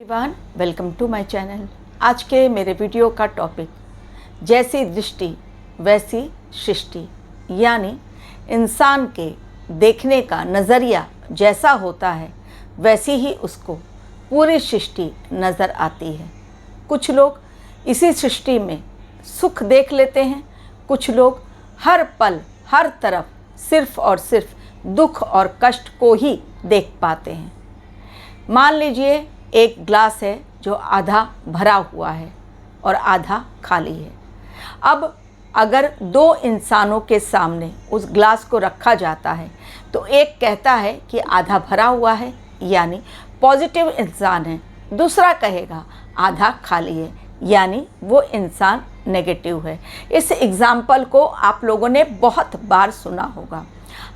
Everyone, welcome to my channel. आज के मेरे वीडियो का टॉपिक जैसी दृष्टि वैसी सृष्टि, यानी इंसान के देखने का नज़रिया जैसा होता है वैसी ही उसको पूरी सृष्टि नज़र आती है। कुछ लोग इसी सृष्टि में सुख देख लेते हैं, कुछ लोग हर पल हर तरफ सिर्फ और सिर्फ दुख और कष्ट को ही देख पाते हैं। मान लीजिए एक ग्लास है जो आधा भरा हुआ है और आधा खाली है। अब अगर दो इंसानों के सामने उस ग्लास को रखा जाता है तो एक कहता है कि आधा भरा हुआ है, यानी पॉजिटिव इंसान है, दूसरा कहेगा आधा खाली है, यानी वो इंसान नेगेटिव है। इस एग्जाम्पल को आप लोगों ने बहुत बार सुना होगा।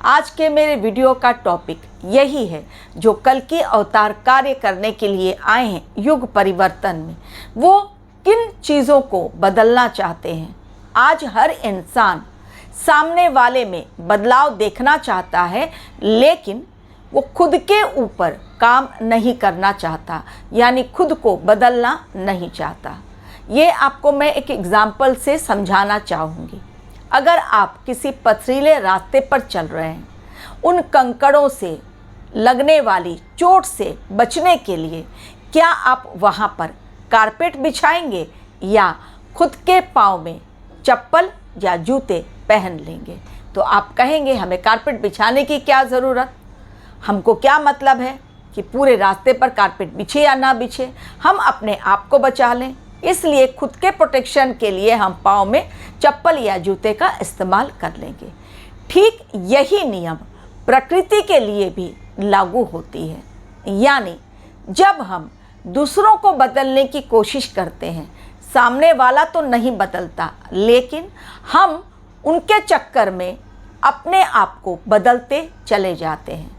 आज के मेरे वीडियो का टॉपिक यही है, जो कल की अवतार कार्य करने के लिए आए हैं युग परिवर्तन में, वो किन चीज़ों को बदलना चाहते हैं। आज हर इंसान सामने वाले में बदलाव देखना चाहता है, लेकिन वो खुद के ऊपर काम नहीं करना चाहता, यानी खुद को बदलना नहीं चाहता। ये आपको मैं एक एग्जाम्पल से समझाना चाहूँगी। अगर आप किसी पथरीले रास्ते पर चल रहे हैं, उन कंकड़ों से लगने वाली चोट से बचने के लिए क्या आप वहाँ पर कारपेट बिछाएंगे या खुद के पाँव में चप्पल या जूते पहन लेंगे? तो आप कहेंगे हमें कारपेट बिछाने की क्या ज़रूरत, हमको क्या मतलब है कि पूरे रास्ते पर कारपेट बिछे या ना बिछे, हम अपने आप को बचा लें। इसलिए खुद के प्रोटेक्शन के लिए हम पाँव में चप्पल या जूते का इस्तेमाल कर लेंगे। ठीक यही नियम प्रकृति के लिए भी लागू होती है, यानी जब हम दूसरों को बदलने की कोशिश करते हैं, सामने वाला तो नहीं बदलता, लेकिन हम उनके चक्कर में अपने आप को बदलते चले जाते हैं।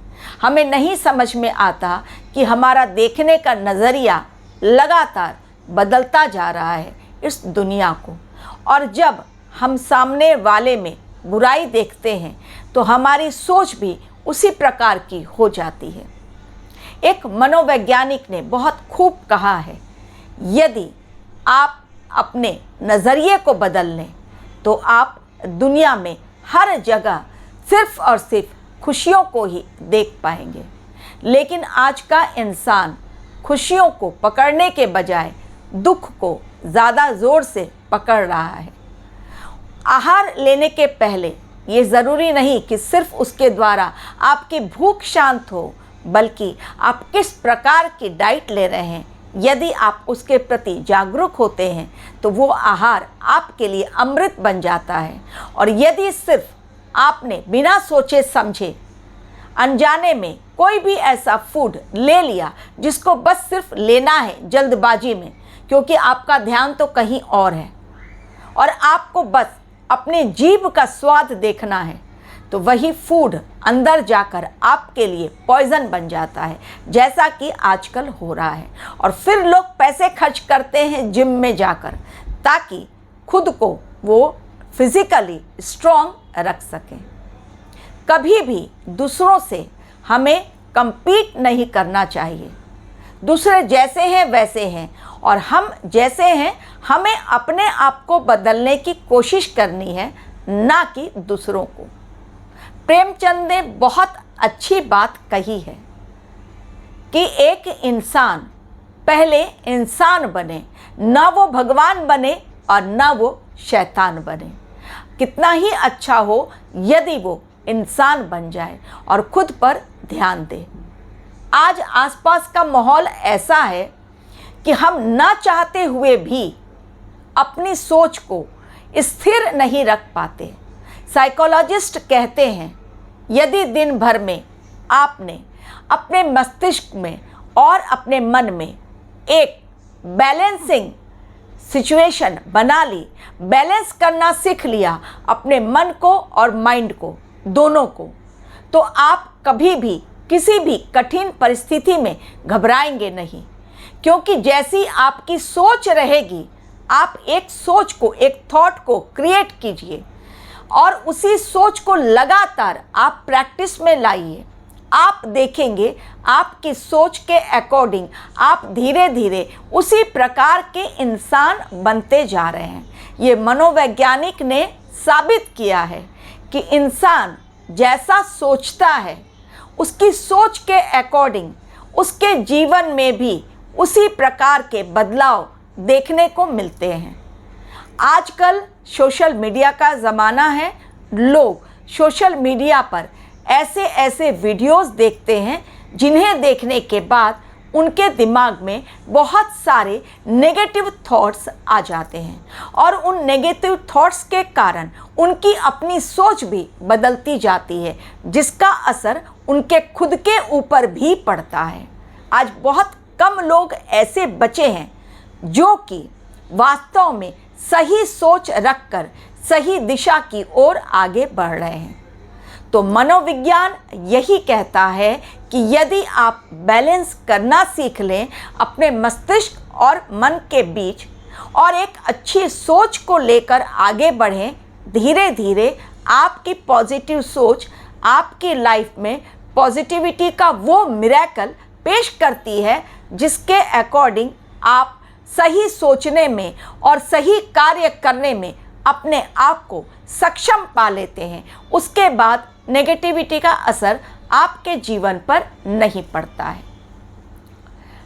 हमें नहीं समझ में आता कि हमारा देखने का नज़रिया लगातार बदलता जा रहा है इस दुनिया को, और जब हम सामने वाले में बुराई देखते हैं तो हमारी सोच भी उसी प्रकार की हो जाती है। एक मनोवैज्ञानिक ने बहुत खूब कहा है, यदि आप अपने नज़रिए को बदल लें तो आप दुनिया में हर जगह सिर्फ और सिर्फ खुशियों को ही देख पाएंगे। लेकिन आज का इंसान खुशियों को पकड़ने के बजाय दुख को ज़्यादा ज़ोर से पकड़ रहा है। आहार लेने के पहले ये ज़रूरी नहीं कि सिर्फ उसके द्वारा आपकी भूख शांत हो, बल्कि आप किस प्रकार की डाइट ले रहे हैं, यदि आप उसके प्रति जागरूक होते हैं तो वो आहार आपके लिए अमृत बन जाता है। और यदि सिर्फ आपने बिना सोचे समझे अनजाने में कोई भी ऐसा फूड ले लिया जिसको बस सिर्फ लेना है जल्दबाजी में, क्योंकि आपका ध्यान तो कहीं और है और आपको बस अपने जीभ का स्वाद देखना है, तो वही फूड अंदर जाकर आपके लिए पॉइजन बन जाता है, जैसा कि आजकल हो रहा है। और फिर लोग पैसे खर्च करते हैं जिम में जाकर, ताकि खुद को वो फिज़िकली स्ट्रॉन्ग रख सकें। कभी भी दूसरों से हमें कंपीट नहीं करना चाहिए। दूसरे जैसे हैं वैसे हैं और हम जैसे हैं, हमें अपने आप को बदलने की कोशिश करनी है, ना कि दूसरों को। प्रेमचंद ने बहुत अच्छी बात कही है कि एक इंसान पहले इंसान बने, ना वो भगवान बने और ना वो शैतान बने। कितना ही अच्छा हो यदि वो इंसान बन जाए और खुद पर ध्यान दे। आज आसपास का माहौल ऐसा है कि हम ना चाहते हुए भी अपनी सोच को स्थिर नहीं रख पाते। साइकोलॉजिस्ट कहते हैं, यदि दिन भर में आपने अपने मस्तिष्क में और अपने मन में एक बैलेंसिंग सिचुएशन बना ली, बैलेंस करना सीख लिया अपने मन को और माइंड को, दोनों को, तो आप कभी भी किसी भी कठिन परिस्थिति में घबराएंगे नहीं। क्योंकि जैसी आपकी सोच रहेगी, आप एक सोच को, एक थॉट को क्रिएट कीजिए और उसी सोच को लगातार आप प्रैक्टिस में लाइए। आप देखेंगे आपकी सोच के अकॉर्डिंग आप धीरे धीरे उसी प्रकार के इंसान बनते जा रहे हैं। ये मनोवैज्ञानिक ने साबित किया है कि इंसान जैसा सोचता है उसकी सोच के अकॉर्डिंग उसके जीवन में भी उसी प्रकार के बदलाव देखने को मिलते हैं। आजकल सोशल मीडिया का ज़माना है। लोग सोशल मीडिया पर ऐसे ऐसे वीडियोस देखते हैं जिन्हें देखने के बाद उनके दिमाग में बहुत सारे नेगेटिव थॉट्स आ जाते हैं और उन नेगेटिव थॉट्स के कारण उनकी अपनी सोच भी बदलती जाती है, जिसका असर उनके खुद के ऊपर भी पड़ता है। आज बहुत कम लोग ऐसे बचे हैं जो कि वास्तव में सही सोच रखकर सही दिशा की ओर आगे बढ़ रहे हैं। तो मनोविज्ञान यही कहता है कि यदि आप बैलेंस करना सीख लें अपने मस्तिष्क और मन के बीच और एक अच्छी सोच को लेकर आगे बढ़ें, धीरे धीरे आपकी पॉजिटिव सोच आपकी लाइफ में पॉजिटिविटी का वो मिरेकल पेश करती है जिसके अकॉर्डिंग आप सही सोचने में और सही कार्य करने में अपने आप को सक्षम पा लेते हैं। उसके बाद नेगेटिविटी का असर आपके जीवन पर नहीं पड़ता है।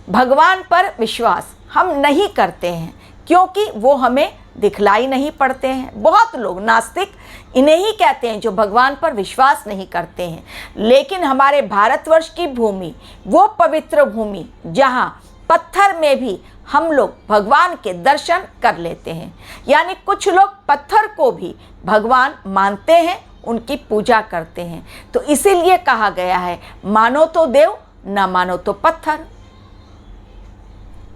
भगवान पर विश्वास हम नहीं करते हैं क्योंकि वो हमें दिखलाई नहीं पड़ते हैं। बहुत लोग नास्तिक इन्हें ही कहते हैं जो भगवान पर विश्वास नहीं करते हैं। लेकिन हमारे भारतवर्ष की भूमि वो पवित्र भूमि जहाँ पत्थर में भी हम लोग भगवान के दर्शन कर लेते हैं। यानी कुछ लोग पत्थर को भी भगवान मानते हैं, उनकी पूजा करते हैं। तो इसीलिए कहा गया है मानो तो देव ना मानो तो पत्थर।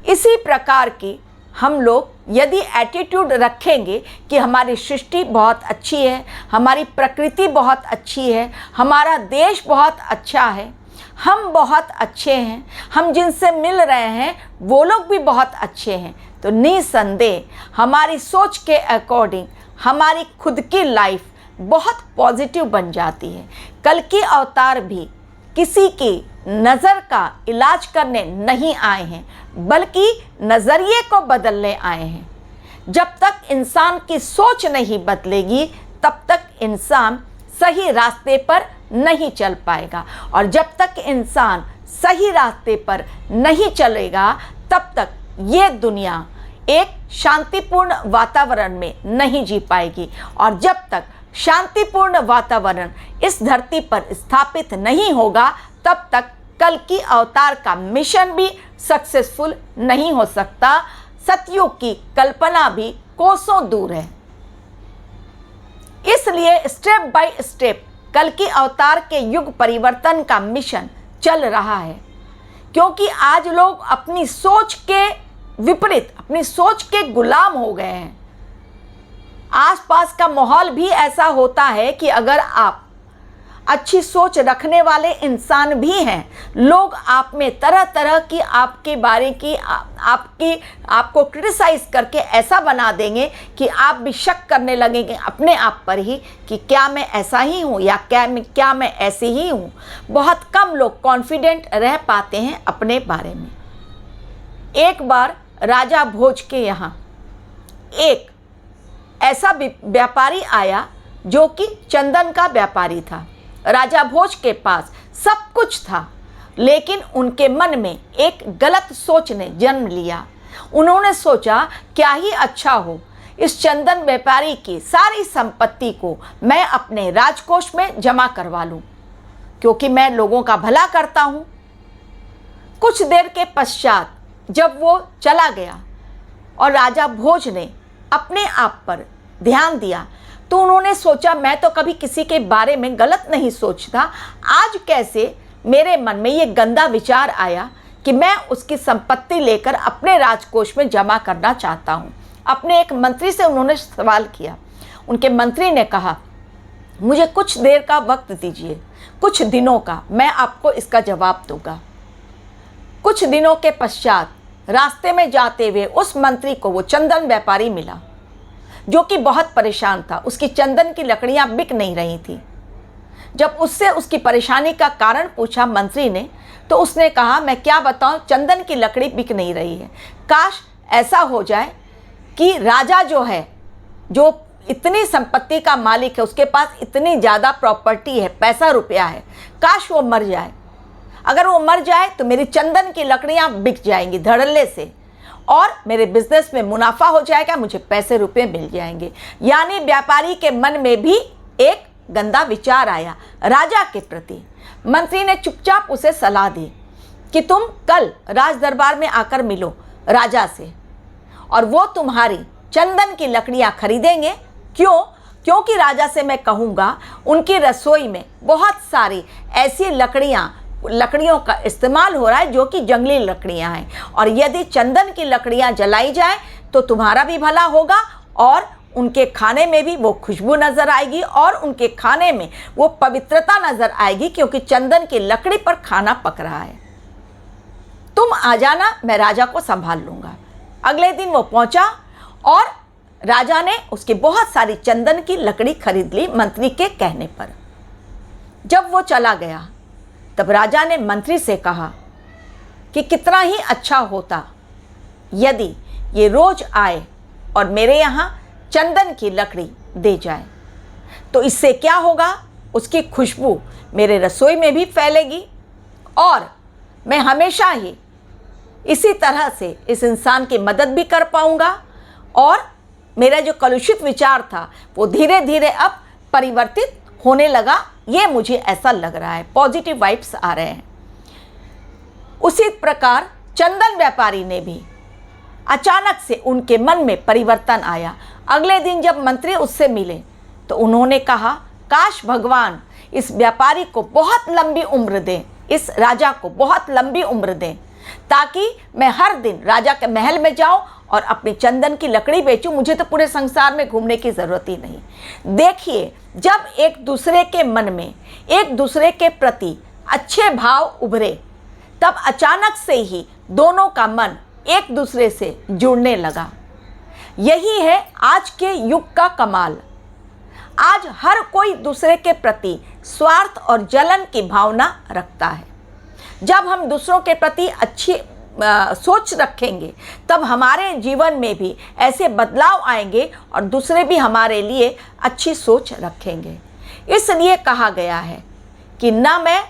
इसी प्रकार की हम लोग यदि एटीट्यूड रखेंगे कि हमारी सृष्टि बहुत अच्छी है, हमारी प्रकृति बहुत अच्छी है, हमारा देश बहुत अच्छा है, हम बहुत अच्छे हैं, हम जिनसे मिल रहे हैं वो लोग भी बहुत अच्छे हैं, तो निसंदेह हमारी सोच के अकॉर्डिंग हमारी खुद की लाइफ बहुत पॉजिटिव बन जाती है। कल्कि अवतार भी किसी की नज़र का इलाज करने नहीं आए हैं, बल्कि नज़रिए को बदलने आए हैं। जब तक इंसान की सोच नहीं बदलेगी तब तक इंसान सही रास्ते पर नहीं चल पाएगा, और जब तक इंसान सही रास्ते पर नहीं चलेगा तब तक ये दुनिया एक शांतिपूर्ण वातावरण में नहीं जी पाएगी। और जब तक शांतिपूर्ण वातावरण इस धरती पर स्थापित नहीं होगा तब तक कल्कि अवतार का मिशन भी सक्सेसफुल नहीं हो सकता। सतयुग की कल्पना भी कोसों दूर है। इसलिए स्टेप बाय स्टेप कल्कि अवतार के युग परिवर्तन का मिशन चल रहा है, क्योंकि आज लोग अपनी सोच के विपरीत अपनी सोच के गुलाम हो गए हैं। आसपास का माहौल भी ऐसा होता है कि अगर आप अच्छी सोच रखने वाले इंसान भी हैं, लोग आप में तरह तरह की आपके बारे की आपको क्रिटिसाइज करके ऐसा बना देंगे कि आप भी शक करने लगेंगे अपने आप पर ही कि क्या मैं ऐसा ही हूँ या क्या मैं ऐसे ही हूँ। बहुत कम लोग कॉन्फिडेंट रह पाते हैं अपने बारे में। एक बार राजा भोज के यहाँ एक ऐसा व्यापारी आया जो कि चंदन का व्यापारी था। राजा भोज के पास सब कुछ था, लेकिन उनके मन में एक गलत सोच ने जन्म लिया। उन्होंने सोचा क्या ही अच्छा हो, इस चंदन व्यापारी की सारी संपत्ति को मैं अपने राजकोष में जमा करवा लूं, क्योंकि मैं लोगों का भला करता हूं। कुछ देर के पश्चात जब वो चला गया और राजा भोज ने अपने आप पर ध्यान दिया तो उन्होंने सोचा मैं तो कभी किसी के बारे में गलत नहीं सोचता, आज कैसे मेरे मन में ये गंदा विचार आया कि मैं उसकी संपत्ति लेकर अपने राजकोष में जमा करना चाहता हूँ। अपने एक मंत्री से उन्होंने सवाल किया। उनके मंत्री ने कहा मुझे कुछ देर का वक्त दीजिए, कुछ दिनों का, मैं आपको इसका जवाब दूंगा। कुछ दिनों के पश्चात रास्ते में जाते हुए उस मंत्री को वो चंदन व्यापारी मिला जो कि बहुत परेशान था। उसकी चंदन की लकड़ियां बिक नहीं रही थी। जब उससे उसकी परेशानी का कारण पूछा मंत्री ने, तो उसने कहा, मैं क्या बताऊं, चंदन की लकड़ी बिक नहीं रही है। काश ऐसा हो जाए कि राजा जो है, जो इतनी संपत्ति का मालिक है, उसके पास इतनी ज़्यादा प्रॉपर्टी है, पैसा रुपया है, काश वो मर जाए। अगर वो मर जाए तो मेरी चंदन की लकड़ियाँ बिक जाएंगी धड़ल्ले से, और मेरे बिजनेस में मुनाफा हो जाएगा, मुझे पैसे रुपए मिल जाएंगे। यानी व्यापारी के मन में भी एक गंदा विचार आया राजा के प्रति। मंत्री ने चुपचाप उसे सलाह दी कि तुम कल राज दरबार में आकर मिलो राजा से, और वो तुम्हारी चंदन की लकड़ियाँ खरीदेंगे। क्योंकि राजा से मैं कहूँगा उनकी रसोई में बहुत सारी ऐसी लकड़ियों का इस्तेमाल हो रहा है जो कि जंगली लकड़ियां हैं, और यदि चंदन की लकड़ियां जलाई जाए तो तुम्हारा भी भला होगा, और उनके खाने में भी वो खुशबू नज़र आएगी, और उनके खाने में वो पवित्रता नज़र आएगी, क्योंकि चंदन की लकड़ी पर खाना पक रहा है। तुम आ जाना, मैं राजा को संभाल लूँगा। अगले दिन वो पहुँचा और राजा ने उसकी बहुत सारी चंदन की लकड़ी खरीद ली मंत्री के कहने पर। जब वो चला गया तब राजा ने मंत्री से कहा कि कितना ही अच्छा होता यदि ये रोज आए और मेरे यहाँ चंदन की लकड़ी दे जाए, तो इससे क्या होगा, उसकी खुशबू मेरे रसोई में भी फैलेगी, और मैं हमेशा ही इसी तरह से इस इंसान की मदद भी कर पाऊँगा, और मेरा जो कलुषित विचार था वो धीरे धीरे अब परिवर्तित होने लगा। ये मुझे ऐसा लग रहा है, पॉजिटिव वाइब्स आ रहे हैं। उसी प्रकार चंदन व्यापारी ने भी अचानक से उनके मन में परिवर्तन आया। अगले दिन जब मंत्री उससे मिले तो उन्होंने कहा, काश भगवान इस व्यापारी को बहुत लंबी उम्र दें, इस राजा को बहुत लंबी उम्र दें, ताकि मैं हर दिन राजा के महल में जाऊं और अपनी चंदन की लकड़ी बेचूं। मुझे तो पूरे संसार में घूमने की ज़रूरत ही नहीं। देखिए, जब एक दूसरे के मन में एक दूसरे के प्रति अच्छे भाव उभरे, तब अचानक से ही दोनों का मन एक दूसरे से जुड़ने लगा। यही है आज के युग का कमाल। आज हर कोई दूसरे के प्रति स्वार्थ और जलन की भावना रखता है। जब हम दूसरों के प्रति अच्छी सोच रखेंगे, तब हमारे जीवन में भी ऐसे बदलाव आएंगे और दूसरे भी हमारे लिए अच्छी सोच रखेंगे। इसलिए कहा गया है कि ना मैं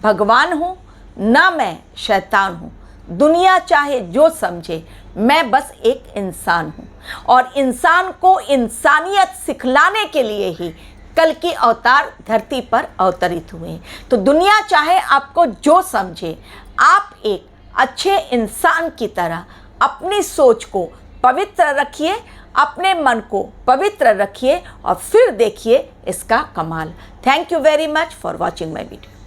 भगवान हूँ, ना मैं शैतान हूँ। दुनिया चाहे जो समझे, मैं बस एक इंसान हूँ, और इंसान को इंसानियत सिखलाने के लिए ही कल की अवतार धरती पर अवतरित हुए। तो दुनिया चाहे आपको जो समझे, आप एक अच्छे इंसान की तरह अपनी सोच को पवित्र रखिए, अपने मन को पवित्र रखिए, और फिर देखिए इसका कमाल। Thank you very much for watching my video.